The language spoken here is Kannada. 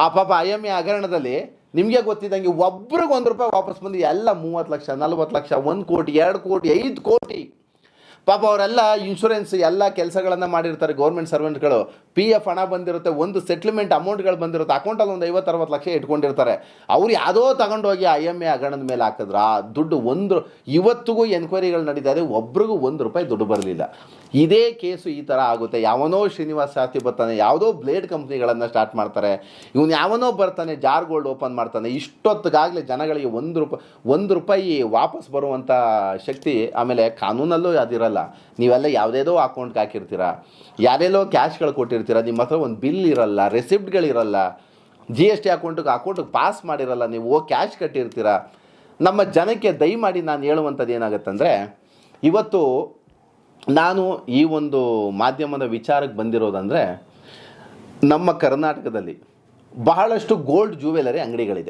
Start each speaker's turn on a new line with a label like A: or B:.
A: ಆ ಪಾಪ IMA ಹಗರಣದಲ್ಲಿ ನಿಮಗೆ ಗೊತ್ತಿದ್ದಂಗೆ ಒಬ್ರಿಗೆ ₹1 ವಾಪಸ್ ಬಂದು ಎಲ್ಲ 30 ಲಕ್ಷ 40 ಲಕ್ಷ 1 ಕೋಟಿ 2 ಕೋಟಿ 5 ಕೋಟಿ. ಪಾಪ ಅವರೆಲ್ಲ ಇನ್ಶೂರೆನ್ಸ್ ಎಲ್ಲ ಕೆಲಸಗಳನ್ನು ಮಾಡಿರ್ತಾರೆ. ಗೌರ್ಮೆಂಟ್ ಸರ್ವೆಂಟ್ಗಳು PF ಹಣ ಬಂದಿರುತ್ತೆ, ಒಂದು ಸೆಟ್ಲ್ಮೆಂಟ್ ಅಮೌಂಟ್ಗಳು ಬಂದಿರುತ್ತೆ, ಅಕೌಂಟಲ್ಲಿ ಒಂದು 50-60 ಲಕ್ಷ ಇಟ್ಕೊಂಡಿರ್ತಾರೆ. ಅವ್ರು ಯಾವುದೋ ತಗೊಂಡೋಗಿ IMA ಹಗರಣದ ಮೇಲೆ ಹಾಕಿದ್ರು. ಆ ದುಡ್ಡು ಇವತ್ತಿಗೂ ಎನ್ಕ್ವೈರಿಗಳು ನಡೀತಾ ಇದೆ, ಒಬ್ರಿಗೂ ₹1 ದುಡ್ಡು ಬರಲಿಲ್ಲ. ಇದೇ ಕೇಸು ಈ ಥರ ಆಗುತ್ತೆ. ಯಾವನೋ ಶ್ರೀನಿವಾಸ್ ಶಾಸ್ತ್ರಿ ಬರ್ತಾನೆ, ಯಾವುದೋ ಬ್ಲೇಡ್ ಕಂಪ್ನಿಗಳನ್ನು ಸ್ಟಾರ್ಟ್ ಮಾಡ್ತಾರೆ, ಇವನು ಯಾವನೋ ಬರ್ತಾನೆ ಜಾರ್ ಗೋಲ್ಡ್ ಓಪನ್ ಮಾಡ್ತಾನೆ. ಇಷ್ಟೊತ್ತಿಗಾಗಲೇ ಜನಗಳಿಗೆ ₹1 ವಾಪಸ್ ಬರುವಂಥ ಶಕ್ತಿ ಆಮೇಲೆ ಕಾನೂನಲ್ಲೂ ಅದಿರಲ್ಲ. ನೀವೆಲ್ಲ ಯಾವುದೇದೋ ಅಕೌಂಟ್ಗೆ ಹಾಕಿರ್ತೀರ, ಯಾರೆಲ್ಲೋ ಕ್ಯಾಶ್ಗಳು ಕೊಟ್ಟಿರ್ತೀರ, ನಿಮ್ಮ ಹತ್ರ ಒಂದು ಬಿಲ್ ಇರಲ್ಲ, ರೆಸಿಪ್ಟ್ಗಳಿರಲ್ಲ, GST ಅಕೌಂಟಿಗೆ ಪಾಸ್ ಮಾಡಿರಲ್ಲ, ನೀವು ಕ್ಯಾಶ್ ಕಟ್ಟಿರ್ತೀರ. ನಮ್ಮ ಜನಕ್ಕೆ ದಯಮಾಡಿ ನಾನು ಹೇಳುವಂಥದ್ದು ಏನಾಗುತ್ತಂದರೆ, ಇವತ್ತು ನಾನು ಈ ಒಂದು ಮಾಧ್ಯಮದ ವಿಚಾರಕ್ಕೆ ಬಂದಿರೋದಂದರೆ, ನಮ್ಮ ಕರ್ನಾಟಕದಲ್ಲಿ ಬಹಳಷ್ಟು ಗೋಲ್ಡ್ ಜ್ಯುವೆಲರಿ ಅಂಗಡಿಗಳಿದೆ.